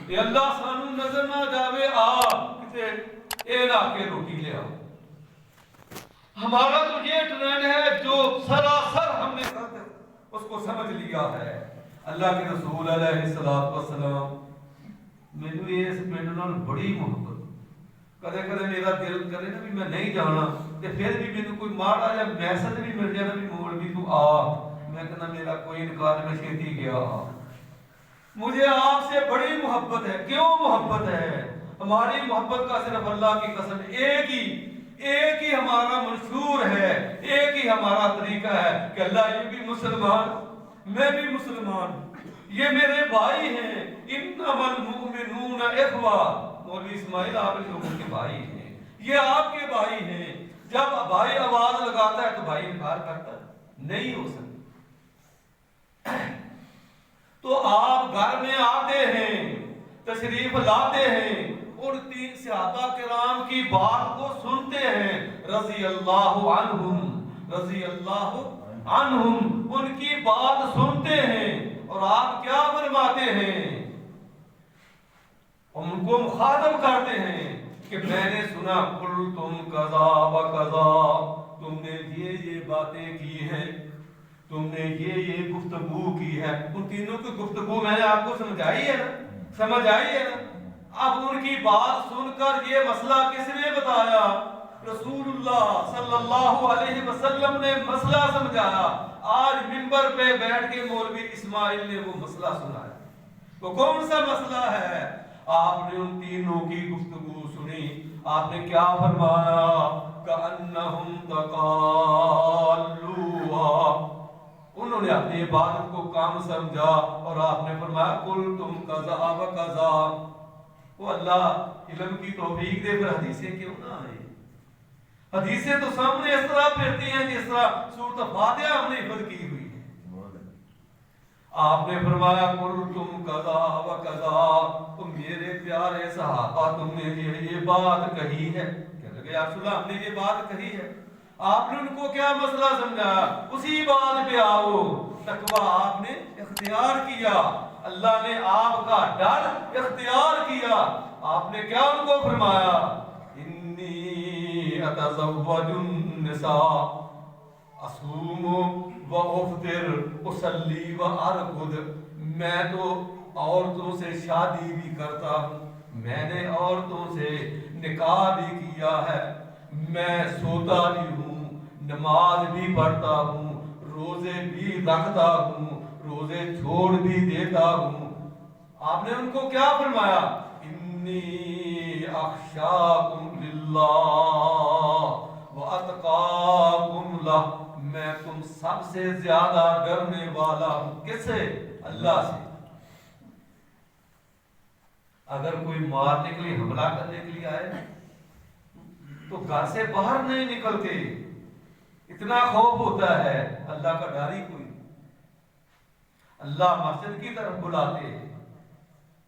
کہ اللہ سانو نظر نہ جاوے آ کتے اے نہ کے روٹی لے آؤ. ہمارا تو یہ ٹرینڈ ہے جو سراسر ہم نے اس کو سمجھ لیا ہے. اللہ کے رسول علیہ السلام مینوں اس پنڈ نال بڑی محبت. کدے کدے میرا دل کرے نا بھی میں نہیں جانا تے پھر بھی مینوں کوئی ماڑا یا میسج بھی مل جائے نا بھی مولوی تو آ, میں کہنا میرا کوئی انکار میں چھیتی گیا. مجھے آپ سے بڑی محبت ہے. کیوں محبت ہے؟ ہماری محبت کا صرف اللہ کی قسم ایک ہی ہمارا منشور ہے, ایک ہی ہمارا طریقہ ہے کہ اللہ یہ بھی مسلمان, میں بھی مسلمان, یہ میرے بھائی ہیں. انما المؤمنون اخوہ. مولوی اسماعیل آپ ان لوگوں کے بھائی ہیں, یہ آپ کے بھائی ہیں. جب بھائی آواز لگاتا ہے تو بھائی انکار کرتا ہے, نہیں ہو سکتا. تو آپ گھر میں آتے ہیں, تشریف لاتے ہیں, اور 3 صحابہ کرام کی بات کو سنتے ہیں, رضی اللہ عنہم, ان کی بات سنتے ہیں, اور آپ کیا فرماتے ہیں؟ ان کو مخاطب کرتے ہیں کہ میں نے سنا قل تم قضا و قضا, تم نے یہ باتیں کی ہیں, تم نے یہ گفتگو کی ہے. ان تینوں کی گفتگو میں نے آپ کو سمجھائی ہے نا, سمجھ آئی ہے نا. اب ان کی بات سن کر یہ مسئلہ کس نے بتایا؟ رسول اللہ صلی اللہ علیہ وسلم نے مسئلہ سمجھایا. آج منبر پہ بیٹھ کے مولوی اسماعیل نے وہ مسئلہ سنایا. وہ کون سا مسئلہ ہے؟ آپ نے ان تینوں کی گفتگو سنی, آپ نے کیا فرمایا؟ کأنہم تقالوا, انہوں نے اپنی عبادت کو کام سمجھا, اور آپ نے فرمایا قل تم قضا و قضا. وہ اللہ علم کی توفیق دے, پھر حدیثیں کیوں نہ آئیں؟ حدیثیں تو سامنے اس طرح پھرتی ہیں جس طرح سورۃ فاتحہ ہم نے حفظ کی ہوئی ہے. آپ نے فرمایا قل تم قضا و قضا, تم میرے پیارے صحابہ تم نے یہ بات کہی ہے. کہنے لگے یا رسول اللہ ہم نے یہ بات کہی ہے. آپ نے ان کو کیا مسئلہ سمجھایا؟ اسی بات پہ آؤ. تقویٰ آپ نے اختیار کیا, اللہ نے آپ کا ڈر اختیار کیا. آپ نے کیا ان کو فرمایا؟ انی اتزوج النساء اصوم و افطر اصلی و ارقد. میں تو عورتوں سے شادی بھی کرتا ہوں, میں نے عورتوں سے نکاح بھی کیا ہے, میں سوتا بھی ہوں, نماز بھی پڑھتا ہوں, روزے بھی رکھتا ہوں, روزے چھوڑ بھی دیتا ہوں. آپ نے ان کو کیا فرمایا؟ انی اخشاکم للہ واتقاکم لہ. میں تم سب سے زیادہ ڈرنے والا ہوں. کس سے؟ اللہ سے. اگر کوئی مارنے کے لیے, حملہ کرنے کے لیے آئے تو گھر سے باہر نہیں نکلتے, اتنا خوف ہوتا ہے. اللہ کا ڈر ہی کوئی. اللہ مسجد کی طرف بلاتے ہیں,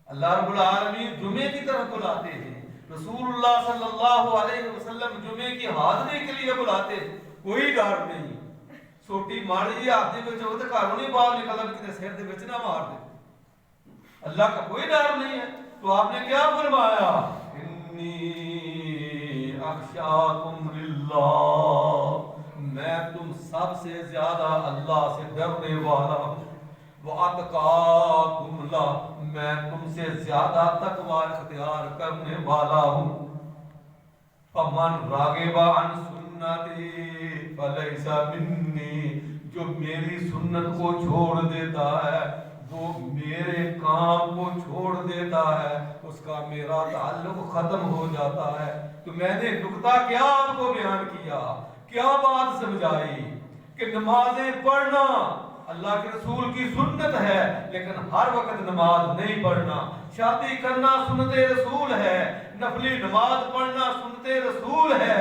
اللہ رب العالمین جمعے کی طرف بلاتے ہیں, رسول اللہ صلی اللہ علیہ وسلم جمعے کی حاضری کے لیے بلاتے ہیں. کوئی ڈر نہیں. چھوٹی ماڑی جی ہاتھ میں جو گھروں نہیں باہر نکلنا, کسی سر دے وچ نہ مار دے. اللہ کا کوئی ڈر نہیں ہے. تو آپ نے کیا فرمایا؟ انی اخشاکم للہ, میں تم سب سے زیادہ اللہ سے ڈرنے والا ہوں. واتقاکم لہ, میں تم سے زیادہ تقوی اختیار کرنے والا ہوں. فمن راغب عن سنتی فلیس منی, جو میری سنت کو چھوڑ دیتا ہے, وہ میرے کام کو چھوڑ دیتا ہے, اس کا میرا تعلق ختم ہو جاتا ہے. تو میں نے نکتہ کیا آپ کو بیان کیا, کیا بات سمجھائی کہ نمازیں پڑھنا اللہ کے رسول کی سنت ہے, لیکن ہر وقت نماز نہیں پڑھنا. شادی کرنا سنت رسول ہے, نفلی نماز پڑھنا سنت رسول ہے,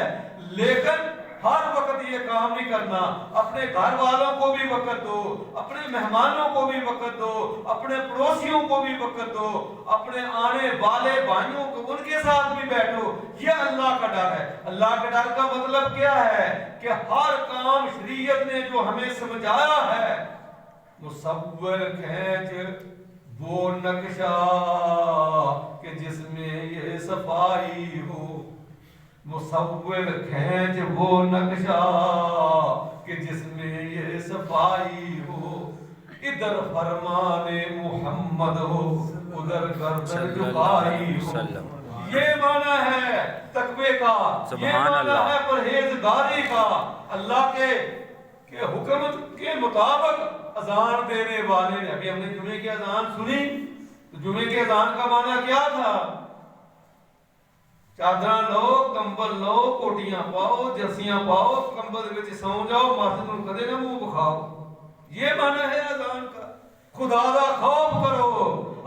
لیکن ہر وقت یہ کام نہیں کرنا. اپنے گھر والوں کو بھی وقت دو, اپنے مہمانوں کو بھی وقت دو, اپنے پڑوسیوں کو بھی وقت دو, اپنے آنے والے بھائیوں کو ان کے ساتھ بھی بیٹھو. یہ اللہ کا ڈر ہے. اللہ کے ڈر کا مطلب کیا ہے؟ کہ ہر کام شریعت نے جو ہمیں سمجھایا ہے, مصور کھینچ وہ نقشہ صفائی ہو، مصور کھینچ وہ نقشہ کہ جس میں یہ صفائی ہو، ادھر فرمان محمد ہو ادھر گردن جھکائی ہو۔ یہ معنی ہے تقوی کا، یہ معنی ہے پرہیزگاری کا، اللہ کے حکم کے مطابق اذان دینے والے نے۔ ابھی ہم نے جمعے کی اذان سنی تو جمعے کے اذان کا معنی کیا تھا؟ چادراں لو، کمبل لو، کوٹیاں پاؤ، جرسیاں پاؤ، کمبل وچ سو جاؤ، مسجد نوں کدے نہ منہ بکھاؤ۔ یہ معنی ہے اذان کا۔ خدا کا خوف کرو،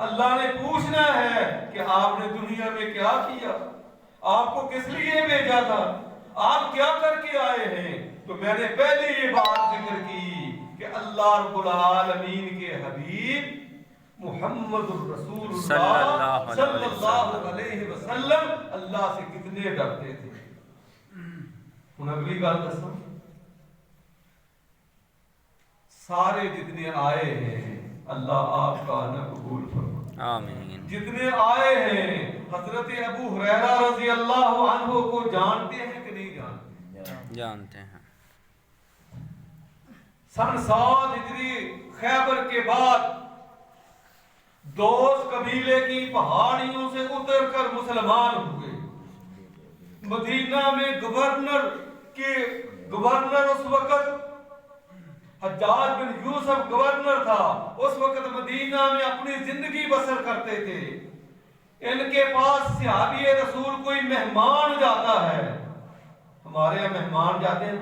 اللہ نے پوچھنا ہے کہ آپ نے دنیا میں کیا کیا، آپ کو کس لیے بھیجا تھا، آپ کیا کر کے آئے ہیں۔ تو میں نے پہلے یہ بات ذکر کی کہ اللہ رب العالمین کے حبیب محمد الرسول اللہ صلی اللہ علیہ وسلم اللہ سے کتنے ڈرتے تھے۔ ہن اگلی گل دساں، سارے جتنے آئے ہیں اللہ آپ کا نہ قبول فرمائے، آمین۔ جتنے آئے ہیں حضرت ابو ہریرہ رضی اللہ عنہ کو جانتے ہیں کہ نہیں جانتے؟ جانتے ہیں۔ سن 7 ہجری خیبر کے بعد دوست قبیلے کی پہاڑیوں سے اتر کر مسلمان ہوئے۔ مدینہ میں گورنر اس وقت حجاج بن یوسف گورنر تھا، اس وقت مدینہ میں اپنی زندگی بسر کرتے تھے۔ ان کے پاس صحابی رسول کوئی مہمان جاتا ہے، ہمارے یہاں مہمان جاتے ہیں،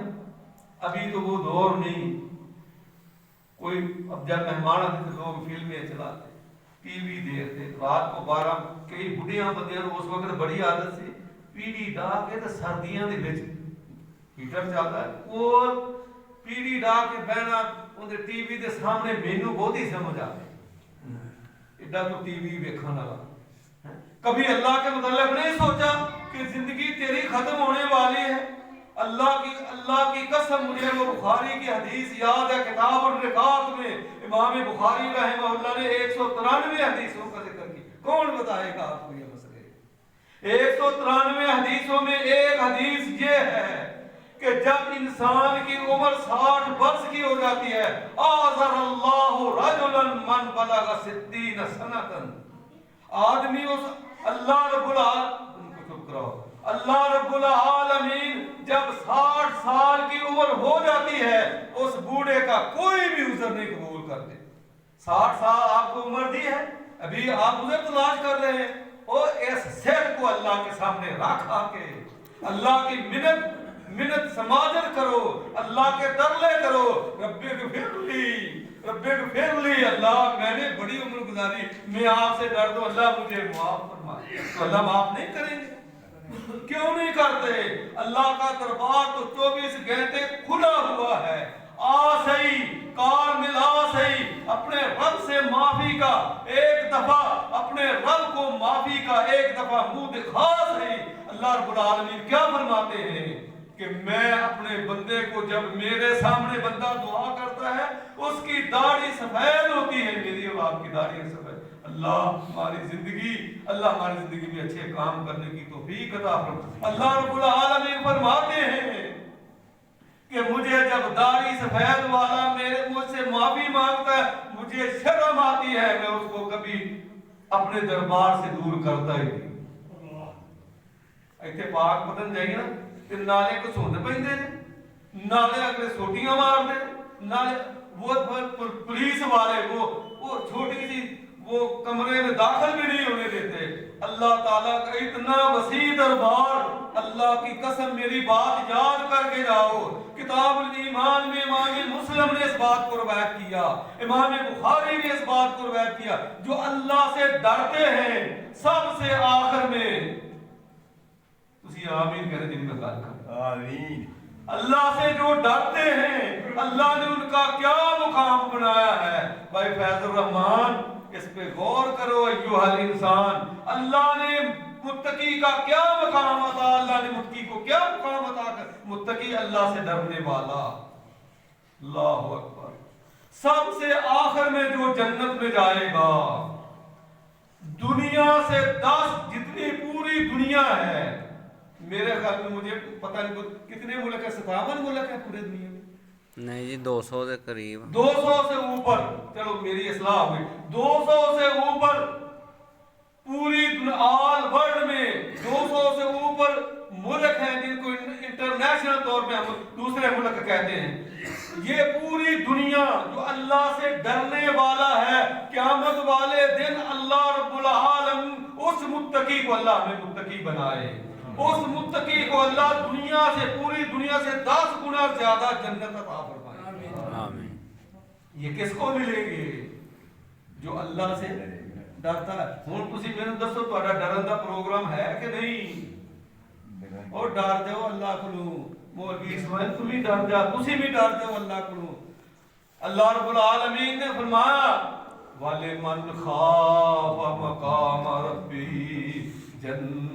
ابھی تو وہ دور نہیں، کوئی اب جب مہمان آتے تو لوگ فلمیں چلاتے، ٹی وی دیکھتے، رات کو 12 کئی بڑھیاں بندیاں اس وقت بڑی عادت سے پیڑی ڈا کے تو سردیاں دے وچ ہیٹر چلتا ہے اور پیڑی ڈا کے بہنا ان ٹی وی دے سامنے، مینوں بہت ہی سمجھ آتی ایڈا تو ٹی وی ویکھن والا۔ کبھی اللہ کے متعلق نہیں سوچا کہ زندگی تیری ختم ہونے والی ہے؟ اللہ کی قسم مجھے وہ بخاری کی حدیث یاد ہے، کتاب الرقاق میں امام بخاری رحمہ اللہ نے 193 حدیثوں کا ذکر کی۔ کون بتائے گا آپ کو یہ مسئلے؟ 193 حدیثوں میں ایک حدیث یہ ہے کہ جب انسان کی عمر 60 برس کی ہو جاتی ہے، آذر اللہ رجلا من بلغ 60 سنۃ، آدمی اس اللہ رب العالمین جب 60 سال کی عمر ہو جاتی ہے اس بوڑھے کا کوئی بھی عذر نہیں قبول کرتے۔ 60 سال آپ کو عمر دی ہے، ابھی آپ عذر تلاش کر رہے ہیں، اور اس سر کو اللہ کے سامنے رکھ آ کے اللہ کی منت سماجت کرو، اللہ کے ترلے کرو، رب اغفر لی، اللہ میں نے بڑی عمر گزاری، میں آپ سے ڈر دوں، اللہ مجھے معاف فرمائے، تو اللہ معاف نہیں کریں گے؟ کیوں نہیں کرتے؟ اللہ کا دربار تو 24 گھنٹے کھلا ہوا ہے، آ صحیح، کار ملا صحیح، اپنے رب سے معافی کا ایک دفعہ، اپنے رب کو معافی کا ایک دفعہ منہ دکھا صحیح۔ اللہ رب العالمین کیا فرماتے ہیں کہ میں اپنے بندے کو، جب میرے سامنے بندہ دعا کرتا ہے اس کی داڑھی سفید ہوتی ہے، میری اور آپ کی داڑھی سفید۔ اللہ ہماری زندگی میں اچھے کام کرنے کی توفیق عطا فرمائے۔ اللہ رب العالمین فرماتے ہیں کہ مجھے جب داڑھی سفید والا مجھ سے معافی مانگتا ہے، مجھے شرم آتی ہے، میں اس کو کبھی اپنے دربار سے دور کرتا ہی نہیں۔ ایتھے پاک بدن جائیے نا تے نالے کو سوند پیندے نے، نالے اگلے سوٹیاں مار دے، نالے وہ پولیس والے وہ چھوٹی سی وہ کمرے میں داخل بھی نہیں ہونے دیتے۔ اللہ تعالیٰ کا اتنا وسیع دربار، اللہ کی قسم میری بات یاد کر کے جاؤ، کتاب الایمان میں امام مسلم نے اس بات کو روایت کیا، امام بخاری نے اس بات کو روایت کیا، جو اللہ سے ڈرتے ہیں سب سے آخر میں، تسی آمین کہہ رہے جن میں گل کر، آمین، اللہ سے جو ڈرتے ہیں اللہ نے ان کا کیا مقام بنایا ہے۔ بھائی فیض الرحمان اس پہ غور کرو ایوہ الانسان، اللہ نے متقی کا کیا مقام عطا، اللہ نے متقی کو کیا مقام عطا کر، متقی اللہ سے ڈرنے والا، اللہ اکبر، سب سے آخر میں جو جنت میں جائے گا، دنیا سے 10 جتنی پوری دنیا ہے. میرے خیال میں مجھے پتہ نہیں کتنے ملک ہے, 57 ملک ہے پورے دنیا میں. نہیں جی 200 کے قریب. 200 سے اوپر, چلو میری اصلاح ہوئی, 200 سے اوپر پوری آل ورلڈ میں 200 سے اوپر ملک ہیں جن کو انٹرنیشنل طور پہ ہم دوسرے ملک کہتے ہیں. یہ پوری دنیا جو اللہ سے ڈرنے والا ہے, قیامت والے دن اللہ رب العالمین اس متقی کو, اللہ ہمیں متقی بنائے, اس متقی کو اللہ دنیا سے, پوری دنیا سے 10 گنا زیادہ جنت عطا فرمائے. آمین. یہ کس کو ملے گی؟ جو اللہ سے ڈرتا ہے. ہوں تسی مینوں دسو تہاڈا ڈرن دا پروگرام ہے کہ نہیں؟ اور ڈر جاؤ اللہ کو. مولوی اسماعیل تم بھی ڈر جا, تسی بھی ڈر جاؤ اللہ کو. اللہ رب العالمین نے فرمایا وَلِمَنْ خَافَ مَقَامَ رَبِّهِ جَنَّتَانِ,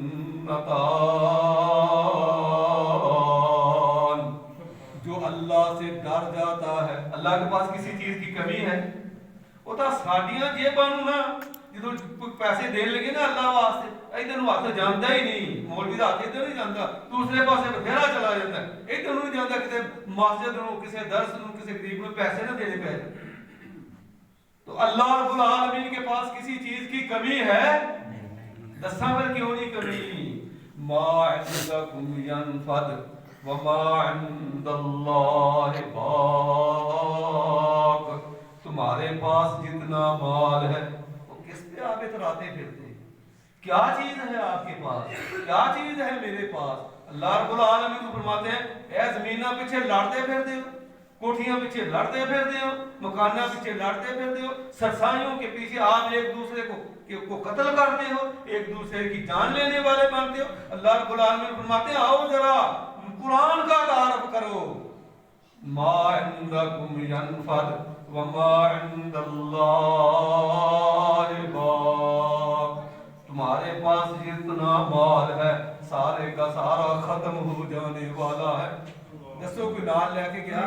جو اللہ سے ڈر جاتا ہے. اللہ کے پاس کسی چیز کی کمی ہے؟ وہ تو ساڈیاں جیباں نوں نا جدوں پیسے دین لگے نا اللہ واسطے, ادھر نوں ہاتھ جاندا ہی نہیں. مولوی دا ہاتھ ادھر نہیں جاندا, دوسرے پاسے بتھیرا چلا جاندا ہے. ادھر نوں نہیں جاندا کسے مسجد نوں, کسے درس نوں, کسے غریب نوں پیسے نہ دینے پے. تو اللہ رب العالمین کے پاس کسی چیز کی کمی ہے؟ دساں پر کیوں نہیں کمی. ما عندکم ينفد وما عند اللہ باق. تمہارے پاس جتنا مال ہے وہ کس پہ آپ اتراتے پھرتے؟ کیا چیز ہے آپ کے پاس, کیا چیز ہے میرے پاس؟ اللہ رب العالمین فرماتے ہیں اے زمیناں پیچھے لڑتے پھرتے ہو, کوٹھیاں پیچھے لڑتے پھرتے ہو, مکانہ پیچھے لڑتے پھرتے ہو, سرسائیوں کے پیچھے آپ ایک دوسرے کو قتل کرتے ہو, ایک دوسرے کی جان لینے والے بنتے ہو. اللہ رب العالمین فرماتے ہیں آؤ ذرا قرآن کا تعارف کرو. ما عندکم ینفد وما عند اللہ باق. تمہارے پاس جتنا مال ہے سارے کا سارا ختم ہو جانے والا ہے. دسو کوئی نال لے کے گیا,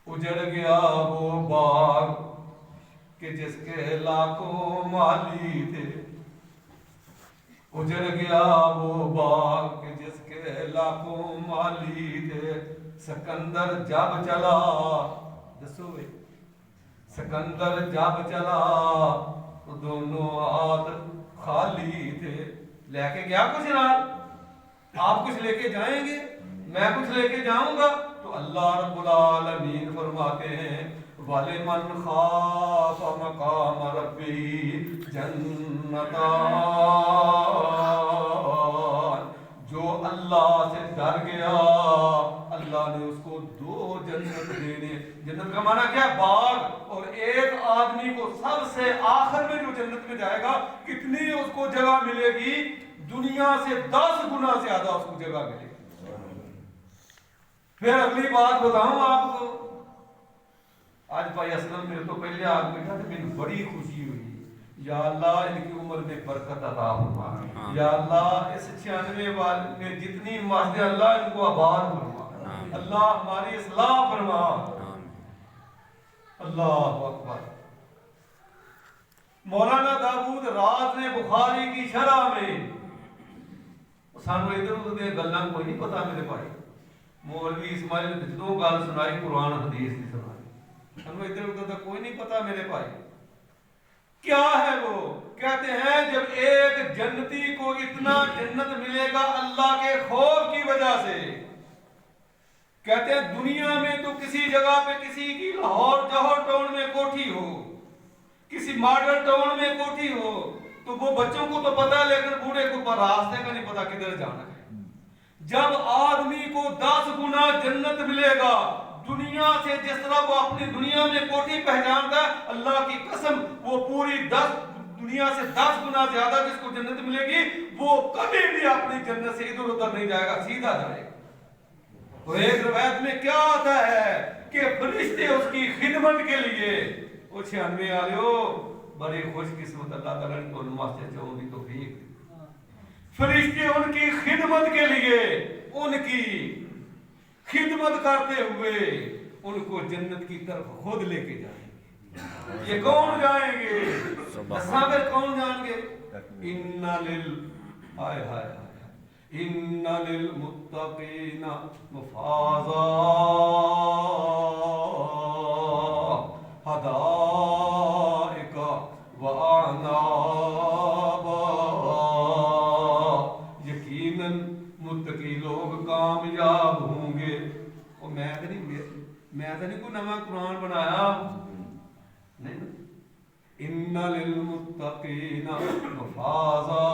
اجڑ گیا وہ باغ کہ جس کے لاکھوں مالی تھے. اجڑ گیا وہ باغ کہ جس کے لاکھوں مالی تھے. سکندر جب چلا, دسو بھائی, سکندر جب چلا تو دونوں ہاتھ خالی تھے. لے کے گیا کچھ نال, آپ کچھ لے کے جائیں گے, میں کچھ لے کے جاؤں گا. تو اللہ رب العالمین فرماتے ہیں وَلِمَنْ خَافَ مَقَامَ رَبِّهِ جَنَّتَانِ. جو اللہ سے ڈر گیا اللہ نے اس کو 2 جنت دینے. جنت کا معنی کیا ہے؟ باغ. اور ایک آدمی کو سب سے آخر میں جو جنت میں جائے گا کتنی اس کو جگہ ملے گی؟ دنیا سے 10 گنا زیادہ اس کو جگہ ملے گی. پھر اگلی بات بتاؤں آپ کو. آج بھائی اسلم میرے تو پہلے آگ میں کہا مجھے بڑی خوشی ہوئی, یا اللہ ان کی عمر میں برکت عطا فرما, یا اللہ اس 96 والے میں جتنی مسجد اللہ ان کو آباد فرما, اللہ ہماری اصلاح فرما. اللہ اکبر. مولانا داؤد راز نے بخاری کی شرح میں, سانو ادھر ادھر دے گلاں کوئی نہیں پتا میرے بھائی. مولوی اسماعیل نے جدوں گل سنائی قرآن حدیث کی سنائی, سانو ادھر ادھر دا کوئی نہیں پتا میرے بھائی. کیا ہے وہ؟ کہتے ہیں جب ایک جنتی کو اتنا جنت ملے گا اللہ کے خوف کی وجہ سے. کہتے ہیں دنیا میں تو کسی جگہ پہ کسی کی لاہور جوہر ٹاؤن میں کوٹھی ہو, کسی ماڈل ٹاؤن میں کوٹھی ہو, تو وہ بچوں کو تو پتا ہے لیکن بوڑھے کو راستے کا نہیں پتا کدھر جانا ہے. جب آدمی کو 10 گنا جنت ملے گا دنیا سے, جس طرح وہ اپنی دنیا میں کوٹھی پہچانتا ہے, اللہ کی قسم وہ پوری 10 دنیا سے 10 گنا زیادہ جس کو جنت ملے گی وہ کبھی بھی اپنی جنت سے ادھر ادھر نہیں جائے گا, سیدھا جائے گا. اور ایک روایت میں کیا آتا ہے کہ فرشتے اس کی خدمت کے لیے, وہ 96 والے ہو بڑے خوش قسمت اللہ تعالیٰ نے تو مسجد چاہوں دی توفیق. فرشتے ان کی خدمت کے لیے, ان کی خدمت کرتے ہوئے ان کو جنت کی طرف خود لے کے جائیں. یہ کون گائیں گے؟ سبحان مسافر کون جان گے؟ ان للمتقین مفازا حدائق وعنابا، یقیناً متقی لوگ کامیاب ہوں گے۔ اور میں تو نہیں کوئی نواں قرآن بنایا، نہیں۔ ان للمتقین مفازا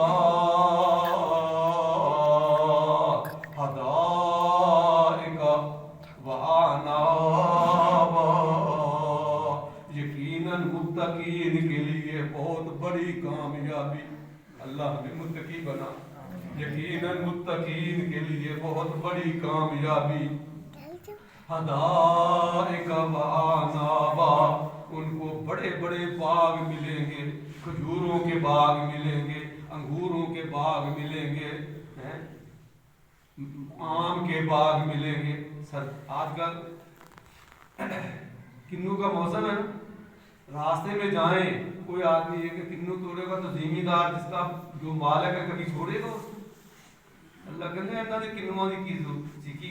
حدائق وعنابا، یقیناً متقین کے لیے بہت بڑی کامیابی، اللہ ہمیں متقی بنا، یقیناً متقین کے لیے بہت بڑی کامیابی، حدائق وعنابا، ان کو بڑے بڑے باغ ملیں گے، کھجوروں کے باغ ملیں گے، انگوروں کے باغ ملیں گے، آم کے باغ ملیں گے۔ سر آج کل کنو کا موسم ہے نا، راستے میں جائیں کوئی آدمی ہے کہ کنو توڑے گا تو زمیندار جس کا جو مالک ہے کبھی چھوڑے گا اس کو؟ اللہ کہتے ہیں انہوں نے کنواں کی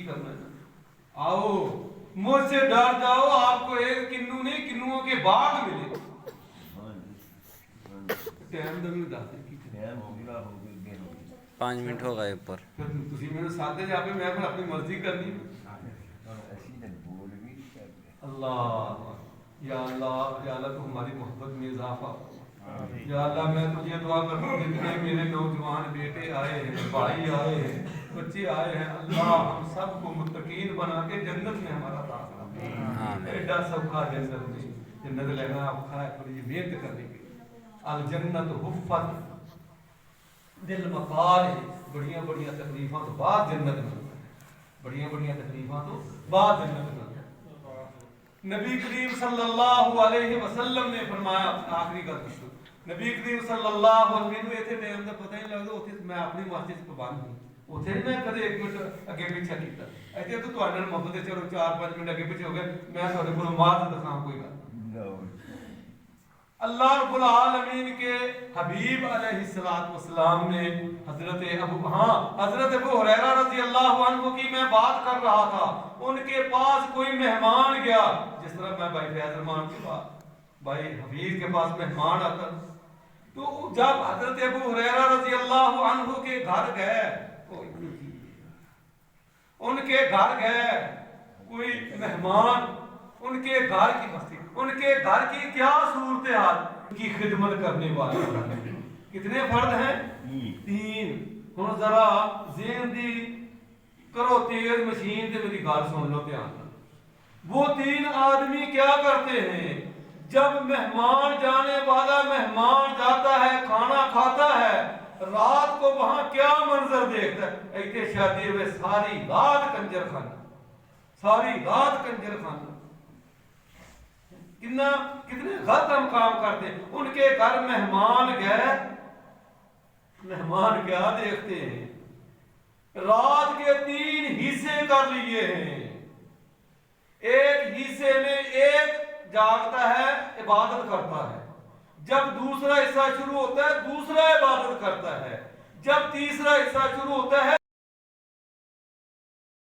کرنا ہے، آؤ مجھ سے ڈر جاؤ، آپ کو ایک کنو نہیں کنوؤں کے باغ ملے۔ ٹائم دا بھی دس دیں 5 منٹ ہو گئے اوپر۔ تسی میرے ساتھ جا کے میں پھر اپنی مرضی کرنی۔ اللہ یا اللہ تو ہماری محبت میں اضافہ، یا اللہ میں تجھے دعا کرتا ہوں جتنے میرے نوجوان بیٹے آئے ہیں، بھائی آئے ہیں، بچے آئے ہیں، اللہ ہم سب کو متقین بنا کے جنت میں ہمارا داخلہ، ایڈا سب کا جنت میں، جنت لینا اوکھا ہے، تھوڑی محنت کرنے کی۔ الجنت حفت دل مقال ہے، بڑیاں بڑیاں تکلیفاں تو بعد جنت میں، بڑیاں بڑیاں تکلیفاں تو بعد جنت میں۔ نبی کریم صلی اللہ علیہ وسلم نے فرمایا، آخری کا کچھ نبی کریم صلی اللہ علیہ وسلم ایتھے ٹائم دا پتہ ہی لگدا، اوتھے میں اپنی مسجد پابند ہوں، اوتھے میں کدے ایک منٹ اگے پیچھے کیتا، ایتھے تو تواڈے نال محبت ہے، چلو 4-5 منٹ اگے پیچھے ہو گئے، میں تواڈے کول معاذ دکھاؤں کوئی گل۔ اللہ رب العالمین کے حبیب علیہ السلام نے حضرت ابو ہریرہ رضی اللہ عنہ کی میں بات کر رہا تھا، ان کے پاس کوئی مہمان گیا، جس طرح میں بھائی فیض رحمان کے پاس، بھائی حفیظ کے پاس مہمان آتا، تو جب حضرت ابو ہریرہ رضی اللہ عنہ کے گھر گئے، ان کے گھر گئے کوئی مہمان، ان کے گھر کی بستی، ان کے گھر کی کیا صورتحال کی خدمت کرنے والے کتنے فرد ہیں؟ 3۔ ہن ذرا ذہن دی کرو تیز مشین تے میری گل سن لو دھیان سے۔ وہ 3 آدمی کیا کرتے ہیں؟ جب مہمان جانے والا مہمان جاتا ہے، کھانا کھاتا ہے، رات کو وہاں کیا منظر دیکھتا ہے؟ ایتھے شادی ہوئے ساری رات کنجر خانہ، ساری رات کنجر خانہ، کتنے غلط ہم کام کرتے ہیں۔ ان کے گھر مہمان گئے، مہمان کیا دیکھتے ہیں؟ رات کے 3 حصے کر لیے ہیں، ایک حصے میں ایک جاگتا ہے عبادت کرتا ہے، جب دوسرا حصہ شروع ہوتا ہے دوسرا عبادت کرتا ہے، جب تیسرا حصہ شروع ہوتا ہے